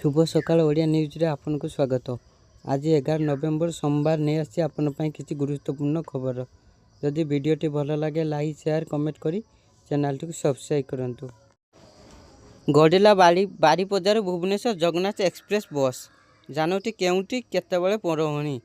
शुभ सकाळ ओडिया न्यूज रे आपनको स्वागत। आज 11 नवेम्बर सोमवार नहीं आसी आपण किसी गुरुत्वपूर्ण खबर। जदि वीडियोटी भल लगे लाइक शेयर कमेंट करी चैनल टी सब्सक्राइब करंतु। गड़िला बारीपदार भुवनेश्वर जगन्नाथ एक्सप्रेस बस जानटी केउटी केतेबेले परहणी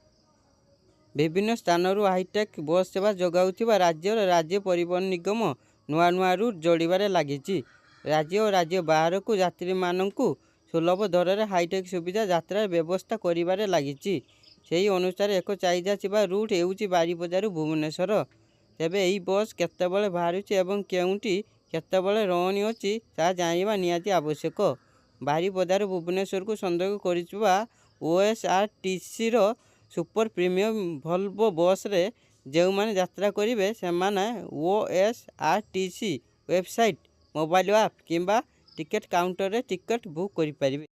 विभिन्न स्थानरू हाईटेक बस सेवा जगाउथिबा राज्य परिवहन निगम नुआ नुआ रूट जोड़बारे लगी। राज्य और राज्य बाहर को यात्री मानू सुलभ दर में हाईटेक सुविधा यात्रा व्यवस्था करिबारे लगी। अनुसार एक चाहिदा थिबा रूट हेउची बारीपदारू भुवनेश्वर। तेबे एही बस केतेबेले बाहरुची एवं केउंटी केतेबेले रहणी अछि ता जानिबा निहाती आवश्यक। बारीपदारू भुवनेश्वर को संयोग करितबा ओएसआरटीसी रो सुपर प्रीमियम वोल्वो बस रे जो माने यात्रा करिवे से माने ओएसआरटीसी वेबसाइट मोबाइल ऐप किंबा टिकेट काउंटर रे टिकट बुक करि परिबे।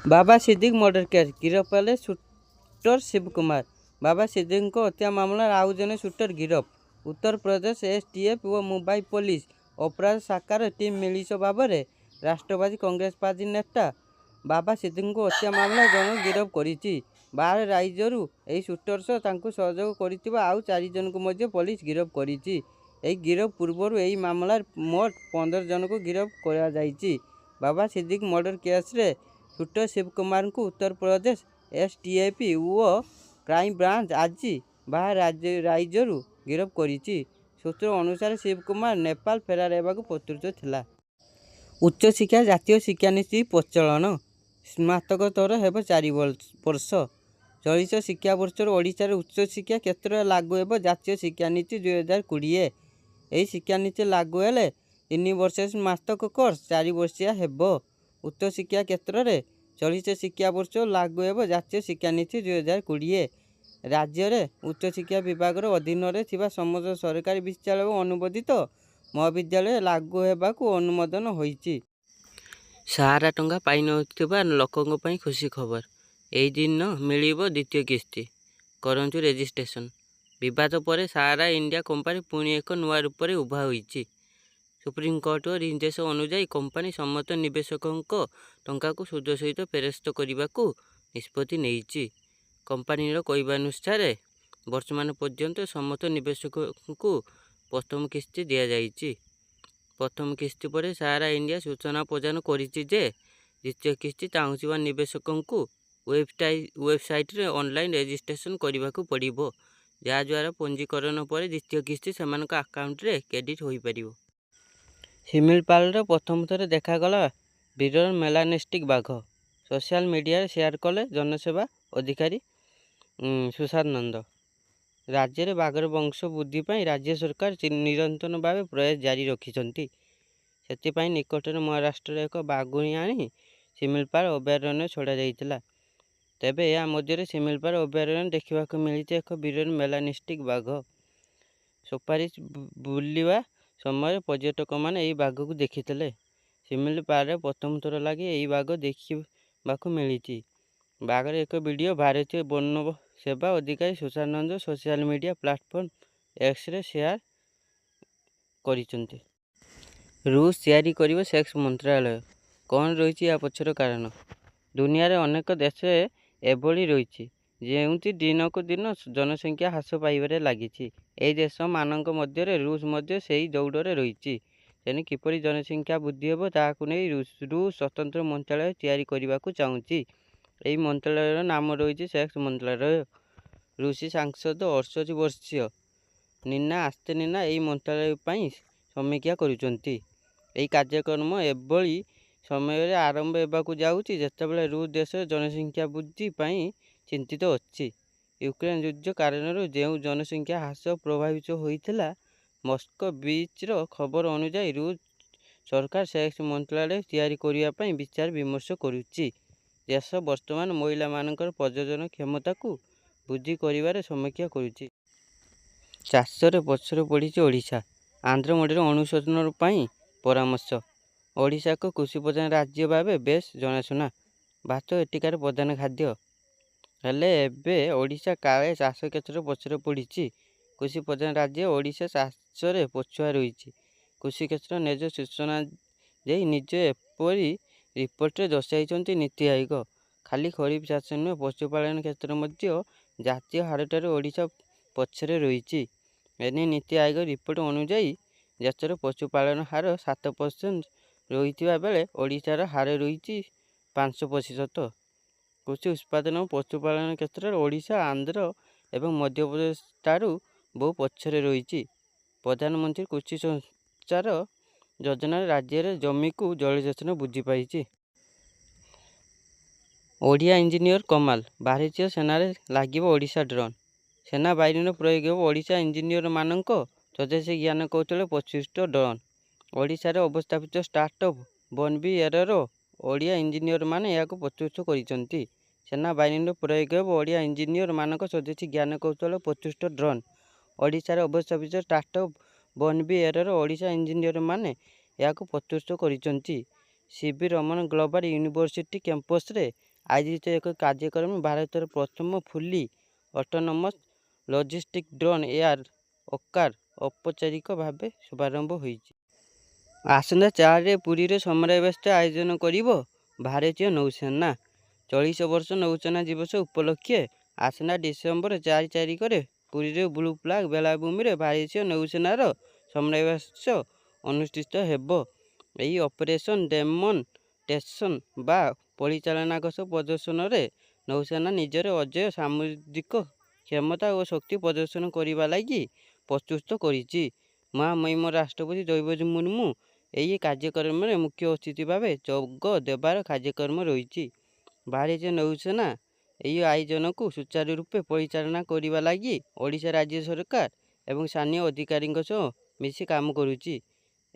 बाबा सिद्दीक मर्डर केस गिरफ हेले शूटर शिव कुमार। बाबा सिद्दीक को हत्या मामला आउ जने शूटर गिरफ। उत्तर प्रदेश एसटीएफ और मुंबई पुलिस अपराध शाखार टीम मिलित भाव में राष्ट्रवादी कांग्रेस पार्टी नेता बाबा सिद्दीक को हत्या मामला जन गिरफ करिछि। बाहर राज्यरू एही शूटर सह तांको सहयोग करितिबा आउ 4 जन को मध्य पुलिस गिरफ करिछि। एही गिरफ पूर्वर एही मामलार मोट 15 जन को गिरफ करा जाइछि। बाबा सिद्दीक मर्डर केस रे शूटर शिव कुमार को उत्तर प्रदेश एसटीएफ और क्राइम ब्रांच आज बाहर राज्यरू गिरफ करिछि। सूत्र अनुसार शिव कुमार नेपाल फेरार हेबाकु प्रस्तुत थिला। उच्च शिक्षा जातीय शिक्षानीति प्रचलन स्नातकोत्तर हेब 4 वर्ष। चलित शिक्षा वर्ष ओडिशार उच्च शिक्षा क्षेत्र में लागू हेब जातीय शिक्षानीति 2020। यही शिक्षानीति लागू हेले 3 वर्ष स्नातक कोर्स 4 वर्षिया हेब। उच्च शिक्षा क्षेत्र में चलित शिक्षा वर्ष लागू हेब जातीय शिक्षानीति 2020। राज्य में उच्च शिक्षा विभाग अधीन में समस्त सरकारी विद्यालय और अनुबंधित महाविद्यालय लागू हेबाकु अनुमोदन होइछि। सहारा टंका पाई नथिबा लोकंक पई खुशी खबर। एही दिन मिलिबो द्वितीय किस्ती करंतु रेजिस्ट्रेशन। विवाद पर सहारा इंडिया कंपनी पुणी एक नुआ रूप में उभा होइछि। सुप्रीम कोर्ट निर्देश अनुसार कंपनी समस्त निवेशकों टंका को सुध सहित फेरस्त करने को निष्पत्ति नेइछि। कंपनीर कहवानुसार वर्तमान पर्यंत समस्त निवेशकों को प्रथम किस्ती दि जाइछि। प्रथम किस्ती पर सहारा इंडिया सूचना प्रदान करिछि जे द्वितीय किस्ती चाहूथिबा निवेशकों को वेबसाइट रे ऑनलाइन रजिस्ट्रेशन करने को पड़िबो, जहा द्वारा पंजीकरण पर द्वितीय किस्ती सेमानक अकाउंट रे क्रेडिट होई परिबो। शिमिलपाल प्रथम थर देखागला विरल मेलानेस्टिक बाघ। सोशल मीडिया शेयर कले जनसेवा अधिकारी सुशांत नंद। राज्य में बाघर वंश वृद्धि पाई राज्य सरकार निरंतर भाव प्रयास जारी रखिछंती। सेतिपाई निकटर महाराष्ट्र एक बाघुणी आनी शिमिलपाल अभयारण्य छड़ा जाइतिला। तेबे या मध्य शिमिलपाल अभयारण्य देखा मिली एक विरल मेलानेस्टिक बाघ। सुपारी बुलिवा समय पर्यटक मैंने यही बाघ को देखी। शिमिलपाल प्रथम थर लगे यही बाघ देखा मिली। बाघर एक वीडियो भारतीय वन सेवा अधिकारी Sushanand social media platform X रे शेयर करिसेंती। रूस तैयारी करिवो सेक्स मंत्रालय। कौन रही या पछर कारण? दुनिया रे अनेक देश एभली रही जेउति दिन को दिन जनसंख्या ह्रास पाइबारे लगी। एही देश मानक मध्य रूस मध्य सेही दौड़े रही। तेने किपरि जनसंख्या वृद्धि हेबो ताहाकु नै रूस स्वतंत्र मंत्रालय तैयारी करने को चाहूँगी। यही मंत्रालय नाम रही सेक्स मंत्रालय। रूसी सांसद 68 वर्षीय नीना आस्तेनिना यही मंत्रालय पर समीक्षा करुचंती। यही कार्यक्रम एभली समय आरंभ होगाकू जाऊँगी जेतेबेले रूस देश जनसंख्या वृद्धि पाई चिंतित अच्छी। यूक्रेन युद्ध कारण जो जनसंख्या ह्रास प्रभावित होता मस्को बीच खबर अनुसार रूस सरकार सेक्स मंत्रालय तैयारी करने विचार विमर्श करुच्ची। देश वर्तमान महिला मानकर प्रजनन क्षमता को वृद्धि कर समीक्षा करुच्ची। चाष पछर पड़ी ओडिशा। आंध्र मडर अनुशोचन परामर्श। ओडिशा को कृषि प्रधान राज्य भाव बेस जनाशुना। भात एटिकार प्रधान खाद्य हेले एबे ओडिशा काले चाष क्षेत्र पछर पड़ी। कृषि प्रधान राज्य ओडिशा चाष पछुआ रही। कृषि क्षेत्र निज सूचना दे निज एपरी ରିପୋର୍ଟରେ ଦର୍ଶାଇଛନ୍ତି ନୀତି ଆୟୋଗ। ଖାଲି ଖରିଫ ଚାଷ ନୁହେଁ, ପଶୁପାଳନ କ୍ଷେତ୍ରରେ ମଧ୍ୟ ଜାତୀୟ ହାରଠାରୁ ଓଡ଼ିଶା ପଛରେ ରହିଛି। ଏନେଇ ନୀତି ଆୟୋଗ ରିପୋର୍ଟ ଅନୁଯାୟୀ ଦେଶର ପଶୁପାଳନ ହାର 7% ରହିଥିବା ବେଳେ ଓଡ଼ିଶାର ହାର ରହିଛି 5%। କୃଷି ଉତ୍ପାଦନ ଓ ପଶୁପାଳନ କ୍ଷେତ୍ରରେ ଓଡ଼ିଶା, ଆନ୍ଧ୍ର ଏବଂ ମଧ୍ୟପ୍ରଦେଶ ଠାରୁ ବହୁ ପଛରେ ରହିଛି। ପ୍ରଧାନମନ୍ତ୍ରୀ କୃଷି ସଂଚାର ଯୋଜନାରେ ରାଜ୍ୟରେ ଜମିକୁ ଜଳସେଚନ ବୃଦ୍ଧି ପାଇଛି। ଓଡ଼ିଆ ଇଞ୍ଜିନିୟର କମାଲ। ଭାରତୀୟ ସେନାରେ ଲାଗିବ ଓଡ଼ିଶା ଡ୍ରୋନ୍। ସେନାବାହିନୀର ପ୍ରୟୋଗ ହେବ ଓଡ଼ିଶା ଇଞ୍ଜିନିୟରମାନଙ୍କ ସ୍ୱଦେଶୀ ଜ୍ଞାନ କୌଶଳରେ ପ୍ରସ୍ତୁତ ଡ୍ରୋନ୍। ଓଡ଼ିଶାରେ ଅବସ୍ଥାପିତ ଷ୍ଟାର୍ଟଅପ୍ ବନବି ଏରୋର ଓଡ଼ିଆ ଇଞ୍ଜିନିୟରମାନେ ଏହାକୁ ପ୍ରସ୍ତୁତ କରିଛନ୍ତି। ସେନାବାହିନୀର ପ୍ରୟୋଗ ହେବ ଓଡ଼ିଆ ଇଞ୍ଜିନିୟରମାନଙ୍କ ସ୍ୱଦେଶୀ ଜ୍ଞାନ କୌଶଳରେ ପ୍ରସ୍ତୁତ ଡ୍ରୋନ୍। ଓଡ଼ିଶାରେ ଅବସ୍ଥାପିତ ଷ୍ଟାର୍ଟଅପ୍ ବନବି ଏରୋର ଓଡ଼ିଶା ଇଞ୍ଜିନିୟରମାନେ ଏହାକୁ ପ୍ରସ୍ତୁତ କରିଛନ୍ତି। ସିଭି ରମଣ ଗ୍ଲୋବାଲ ୟୁନିଭର୍ସିଟି କ୍ୟାମ୍ପସରେ ଆୟୋଜିତ ଏକ କାର୍ଯ୍ୟକ୍ରମରେ ଭାରତର ପ୍ରଥମ ଫୁଲି ଅଟୋନମସ୍ ଲଜିଷ୍ଟିକ୍ ଡ୍ରୋନ୍ ଏୟାର ଅକାର ଔପଚାରିକ ଭାବେ ଶୁଭାରମ୍ଭ ହୋଇଛି। ଆସନ୍ତା 4ରେ ପୁରୀରେ ସମରାଭ୍ୟାସ ଆୟୋଜନ କରିବ ଭାରତୀୟ ନୌସେନା। 40 ବର୍ଷ ନୌସେନା ଦିବସ ଉପଲକ୍ଷେ ଆସନ୍ତା ଡିସେମ୍ବର 4 ତାରିଖରେ ପୁରୀର ବ୍ଲୁ ଫ୍ଲାଗ ବେଳାଭୂମିରେ ଭାରତୀୟ ନୌସେନାର ସମରାଭ୍ୟାସ ଅନୁଷ୍ଠିତ ହେବ। ଏହି ଅପରେସନ୍ ଡେମନଷ୍ଟ୍ରେସନ୍ ବା ପରିଚାଳନାଗତ ପ୍ରଦର୍ଶନରେ ନୌସେନା ନିଜର ଅଜେୟ ସାମୁଦ୍ରିକ କ୍ଷମତା ଓ ଶକ୍ତି ପ୍ରଦର୍ଶନ କରିବା ଲାଗି ପ୍ରସ୍ତୁତ କରିଛି। ମହାମହିମ ରାଷ୍ଟ୍ରପତି ଦ୍ରୌପଦୀ ମୁର୍ମୁ ଏହି କାର୍ଯ୍ୟକ୍ରମରେ ମୁଖ୍ୟ ଅତିଥି ଭାବେ ଯୋଗ ଦେବାର କାର୍ଯ୍ୟକ୍ରମ ରହିଛି। ଭାରତୀୟ ନୌସେନା ଏହି ଆୟୋଜନକୁ ସୁଚାରୁ ରୂପେ ପରିଚାଳନା କରିବା ଲାଗି ଓଡ଼ିଶା ରାଜ୍ୟ ସରକାର ଏବଂ ସ୍ଥାନୀୟ ଅଧିକାରୀଙ୍କ ସହ ମିଶି କାମ କରୁଛି।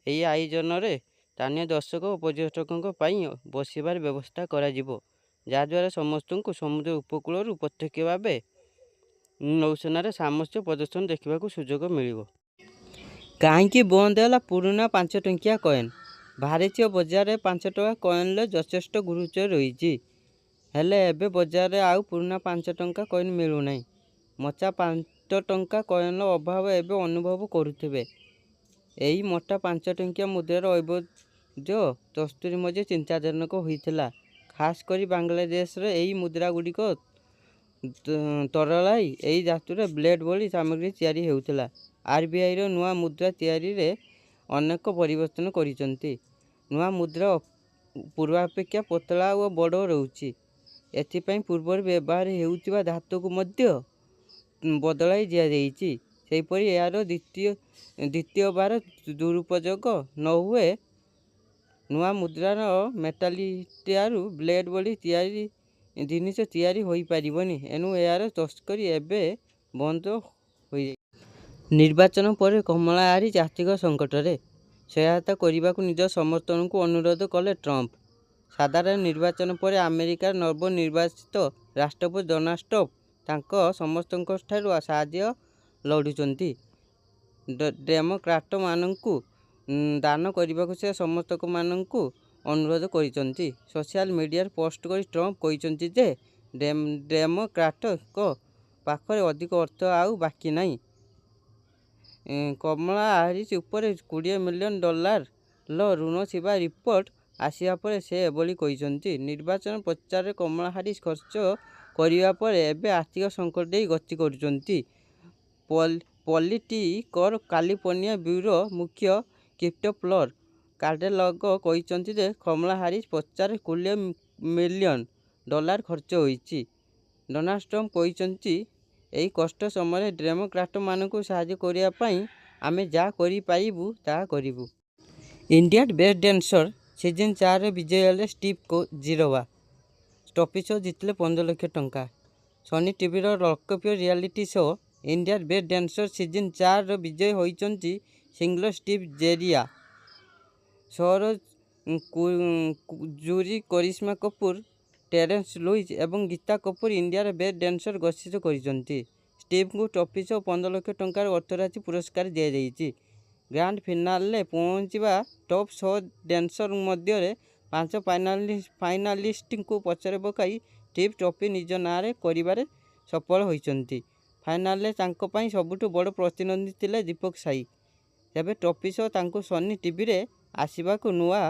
ଏହି ଆୟୋଜନରେ ସ୍ଥାନୀୟ ଦର୍ଶକ ଓ ପର୍ଯ୍ୟଟକଙ୍କ ପାଇଁ ବସିବାର ବ୍ୟବସ୍ଥା କରାଯିବ, ଯାହାଦ୍ୱାରା ସମସ୍ତଙ୍କୁ ସମୁଦ୍ର ଉପକୂଳରୁ ପ୍ରତ୍ୟକ୍ଷ ଭାବେ ନୌସେନାର ସାମର୍ଥ୍ୟ ପ୍ରଦର୍ଶନ ଦେଖିବାକୁ ସୁଯୋଗ ମିଳିବ। କାହିଁକି ବନ୍ଦ ହେଲା ପୁରୁଣା 5 ଟଙ୍କିଆ କଏନ୍? ଭାରତୀୟ ବଜାରରେ 5 ଟଙ୍କା କଏନ୍ର ଯଥେଷ୍ଟ ଗୁରୁତ୍ୱ ରହିଛି। ହେଲେ ଏବେ ବଜାରରେ ଆଉ ପୁରୁଣା 5 ଟଙ୍କା କଏନ୍ ମିଳୁନାହିଁ। ମଚା 5 ଟଙ୍କା କଏନ୍ର ଅଭାବ ଏବେ ଅନୁଭବ କରୁଥିବେ। ଏହି ମୋଟା 5 ଟଙ୍କିଆ ମୁଦ୍ରାର ଐବଲ୍ୟ ଦସ୍ତୁରି ମଧ୍ୟ ଚିନ୍ତାଜନକ ହୋଇଥିଲା। ଖାସ୍ କରି ବାଂଲାଦେଶରେ ଏହି ମୁଦ୍ରାଗୁଡ଼ିକ ତରଳାଇ ଏହି ଧାତୁର ବ୍ଲେଡ୍ ଭଳି ସାମଗ୍ରୀ ତିଆରି ହେଉଥିଲା। ଆର୍ବିଆଇର ନୂଆ ମୁଦ୍ରା ତିଆରିରେ ଅନେକ ପରିବର୍ତ୍ତନ କରିଛନ୍ତି। ନୂଆ ମୁଦ୍ରା ପୂର୍ବାପେକ୍ଷା ପତଳା ଓ ବଡ଼ ରହୁଛି। ଏଥିପାଇଁ ପୂର୍ବରୁ ବ୍ୟବହାର ହେଉଥିବା ଧାତୁକୁ ମଧ୍ୟ ବଦଳାଇ ଦିଆଯାଇଛି। ସେହିପରି ଏହାର ଦ୍ୱିତୀୟବାର ଦୁରୁପଯୋଗ ନ ହୁଏ, ନୂଆ ମୁଦ୍ରାର ମେଟାଲଟିଆରୁ ବ୍ଲେଡ୍ ଭଳି ଜିନିଷ ତିଆରି ହୋଇପାରିବନି। ଏଣୁ ଏହାର ତସ୍କରୀ ଏବେ ବନ୍ଦ ହୋଇଯାଇଛି। ନିର୍ବାଚନ ପରେ କମଲା ହାରିସ୍ ଆର୍ଥିକ ସଙ୍କଟରେ, ସହାୟତା କରିବାକୁ ନିଜ ସମର୍ଥକଙ୍କୁ ଅନୁରୋଧ କଲେ ଟ୍ରମ୍ପ। ସାଧାରଣ ନିର୍ବାଚନ ପରେ ଆମେରିକାର ନବନିର୍ବାଚିତ ରାଷ୍ଟ୍ରପତି ଡୋନାଲ୍ଡ ଟ୍ରମ୍ପ ତାଙ୍କ ସମର୍ଥକଙ୍କଠାରୁ ସାହାଯ୍ୟ ଲୋଡୁଛନ୍ତି। ଡେମୋକ୍ରାଟମାନଙ୍କୁ ଦାନ କରିବାକୁ ସେ ସମର୍ଥକମାନଙ୍କୁ ଅନୁରୋଧ କରିଛନ୍ତି। ସୋସିଆଲ ମିଡିଆରେ ପୋଷ୍ଟ କରି ଟ୍ରମ୍ପ କହିଛନ୍ତି ଯେ ଡେମୋକ୍ରାଟଙ୍କ ପାଖରେ ଅଧିକ ଅର୍ଥ ଆଉ ବାକି ନାହିଁ। କମଲା ହାରିସ୍ ଉପରେ $20 ମିଲିୟନ ଋଣ ଥିବା ରିପୋର୍ଟ ଆସିବା ପରେ ସେ ଏଭଳି କହିଛନ୍ତି। ନିର୍ବାଚନ ପ୍ରଚାରରେ କମଲା ହାରିସ୍ ଖର୍ଚ୍ଚ କରିବା ପରେ ଏବେ ଆର୍ଥିକ ସଙ୍କଟ ଦେଇ ଗତି କରୁଛନ୍ତି। ପଲିଟିକର କାଲିଫର୍ଣ୍ଣିଆ ବ୍ୟୁରୋ ମୁଖ୍ୟ କ୍ରିଷ୍ଟୋଫର କାର୍ଡେଲଗ କହିଛନ୍ତି ଯେ କମଲା ହାରିସ୍ ପ୍ରଚାରରେ $20 ମିଲିୟନ ଖର୍ଚ୍ଚ ହୋଇଛି। ଡୋନାଲ୍ଡ ଟ୍ରମ୍ପ କହିଛନ୍ତି, ଏହି କଷ୍ଟ ସମୟରେ ଡେମୋକ୍ରାଟମାନଙ୍କୁ ସାହାଯ୍ୟ କରିବା ପାଇଁ ଆମେ ଯାହା କରିପାରିବୁ ତାହା କରିବୁ। ଇଣ୍ଡିଆ's ବେଷ୍ଟ ଡ୍ୟାନ୍ସର ସିଜନ୍ 4ରେ ବିଜୟୀ ହେଲେ ଷ୍ଟିଭ୍ ଜିରୋୱା। ଟ୍ରଫି ସହ ଜିତିଲେ 15 ଲକ୍ଷ ଟଙ୍କା। ସନି ଟିଭିର ଲୋକପ୍ରିୟ reality show India's best dancer season 4ର ବିଜୟୀ ହୋଇଛନ୍ତି ସିଙ୍ଗର ଷ୍ଟିଭ୍ ଜେରିଆ। ଶୋର ଜୁରି କରିଶ୍ମା କପୁର, ଟେରେନ୍ସ ଲୁଇସ୍ ଏବଂ ଗୀତା କପୁର ଇଣ୍ଡିଆର ବେଷ୍ଟ ଡ୍ୟାନ୍ସର ଘୋଷିତ କରିଛନ୍ତି। ଷ୍ଟିଭ୍ଙ୍କୁ ଟ୍ରଫି ସହ 15 ଲକ୍ଷ ଟଙ୍କାର ଅର୍ଥରାଶି ପୁରସ୍କାର ଦିଆଯାଇଛି। ଗ୍ରାଣ୍ଡ ଫିନାଲେରେ ପହଞ୍ଚିବା ଟପ୍ 6 ଡ୍ୟାନ୍ସର ମଧ୍ୟରେ 5 ଫାଇନାଲିଷ୍ଟଙ୍କୁ ପଛରେ ପକାଇ ଷ୍ଟିଭ୍ ଟ୍ରଫି ନିଜ ନାଁରେ କରିବାରେ ସଫଳ ହୋଇଛନ୍ତି। ଫାଇନାଲରେ ତାଙ୍କ ପାଇଁ ସବୁଠୁ ବଡ଼ ପ୍ରତିଦ୍ୱନ୍ଦ୍ୱୀ ଥିଲେ ଦୀପକ ସାଇ। ତେବେ ଟ୍ରଫି ସହ ତାଙ୍କୁ ସନି ଟିଭିରେ ଆସିବାକୁ ନୂଆ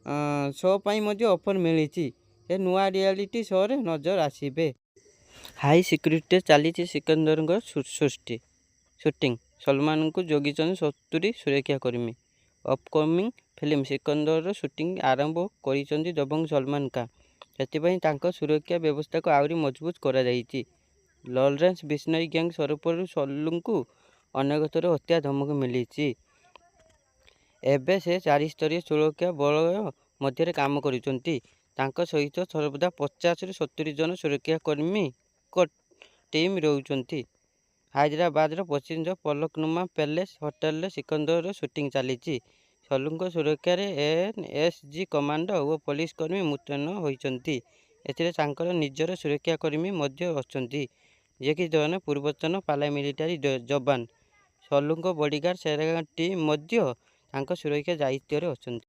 ଶୋ ପାଇଁ ମଧ୍ୟ ଅଫର୍ ମିଳିଛି। ସେ ନୂଆ ରିଆଲିଟି ଶୋରେ ନଜର ଆସିବେ। ହାଇ ସିକ୍ୟୁରିଟିରେ ଚାଲିଛି ସିକନ୍ଦରଙ୍କ ସୁଟିଂ। ସଲମାନଙ୍କୁ ଜଗିଛନ୍ତି 70 ସୁରକ୍ଷାକର୍ମୀ। ଅପକମିଂ ଫିଲ୍ମ ସିକନ୍ଦରର ସୁଟିଂ ଆରମ୍ଭ କରିଛନ୍ତି ଦବଙ୍ଗ ସଲମାନ ଖାନ୍। ସେଥିପାଇଁ ତାଙ୍କ ସୁରକ୍ଷା ବ୍ୟବସ୍ଥାକୁ ଆହୁରି ମଜବୁତ କରାଯାଇଛି। ଲରେନ୍ସ ବିଷ୍ଣୋଇ ଗ୍ୟାଙ୍ଗ ତରଫରୁ ସଲୁଙ୍କୁ ଅନେକ ଥର ହତ୍ୟା ଧମକ ମିଳିଛି। ଏବେ ସେ 4 ସ୍ତରୀୟ ସୁରକ୍ଷା ବଳୟ ମଧ୍ୟରେ କାମ କରୁଛନ୍ତି। ତାଙ୍କ ସହିତ ସର୍ବଦା 50ରୁ 70 ଜଣ ସୁରକ୍ଷାକର୍ମୀଙ୍କ ଟିମ୍ ରହୁଛନ୍ତି। ହାଇଦ୍ରାବାଦର ପ୍ରସିଦ୍ଧ ପଲକନୁମା ପ୍ୟାଲେସ୍ ହୋଟେଲରେ ସିକନ୍ଦରର ସୁଟିଂ ଚାଲିଛି। ସଲୁଙ୍କ ସୁରକ୍ଷାରେ ଏନ୍ଏସ୍ଜି କମାଣ୍ଡୋ ଓ ପୋଲିସ କର୍ମୀ ମୁତୟନ ହୋଇଛନ୍ତି। ଏଥିରେ ତାଙ୍କର ନିଜର ସୁରକ୍ଷାକର୍ମୀ ମଧ୍ୟ ଅଛନ୍ତି, ଯିଏକି ଜଣେ ପୂର୍ବତନ ପାରାମିଲିଟାରୀ ଯବାନ। ସଲୁଙ୍କ ବଡିଗାର୍ଡ ସେନା ଟିମ୍ ମଧ୍ୟ ତାଙ୍କ ସୁରକ୍ଷା ଦାୟିତ୍ୱରେ ଅଛନ୍ତି।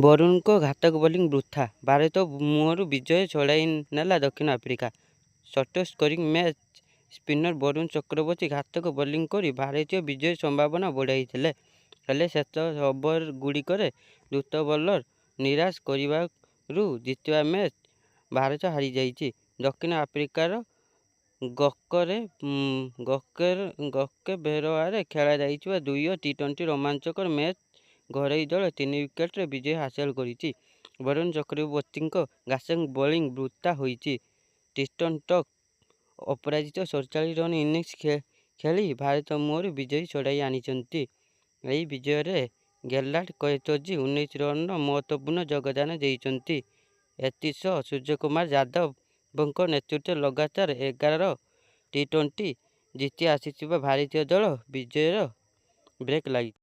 ବରୁଣଙ୍କ ଘାତକ ବୋଲିଂ ବୃଥା, ଭାରତ ମୁହଁରୁ ବିଜୟ ଛଡ଼ାଇ ନେଲା ଦକ୍ଷିଣ Africa. Short scoring match spinner Varun Chakravarthy ଘାତକ ବୋଲିଂ କରି ଭାରତୀୟ ବିଜୟ ସମ୍ଭାବନା ବଢ଼ାଇଥିଲେ। ହେଲେ ଶେଷ ଓଭରଗୁଡ଼ିକରେ ଦ୍ରୁତ ବୋଲର ନିରାଶ କରିବାରୁ ଜିତିବା ମ୍ୟାଚ୍ ଭାରତ ହାରିଯାଇଛି। ଦକ୍ଷିଣ ଆଫ୍ରିକାର ଗକେଭେରୋଆରେ ଖେଳାଯାଇଥିବା ଦ୍ୱିତୀୟ ଟି20 ରୋମାଞ୍ଚକର ମ୍ୟାଚ୍ ଘରୋଇ ଦଳ 3 ୱିକେଟରେ ବିଜୟ ହାସଲ କରିଛି। ବରୁଣ ଚକ୍ରବର୍ତ୍ତୀଙ୍କ ଘାତକ ବୋଲିଂ ବୃଥା ହୋଇଛି। ଟ୍ରିଷ୍ଟନ ଷ୍ଟକ୍ ଅପରାଜିତ 47 ରନ୍ ଇନିଂସ ଖେଳି ଭାରତ ମୁହଁରୁ ବିଜୟ ଛଡ଼ାଇ ଆଣିଛନ୍ତି। ଏହି ବିଜୟରେ ଗେର୍ଲାର୍ଡ କଏତଜୀ 19 ରନ୍ର ମହତ୍ତ୍ୱପୂର୍ଣ୍ଣ ଯୋଗଦାନ ଦେଇଛନ୍ତି। ଏଥିସହ ସୂର୍ଯ୍ୟକୁମାର ଯାଦବଙ୍କ ନେତୃତ୍ୱରେ ଲଗାତାର 11 ଟି20 ଜିତି ଆସିଥିବା ଭାରତୀୟ ଦଳ ବିଜୟର ବ୍ରେକ୍ ଲାଗିଛି।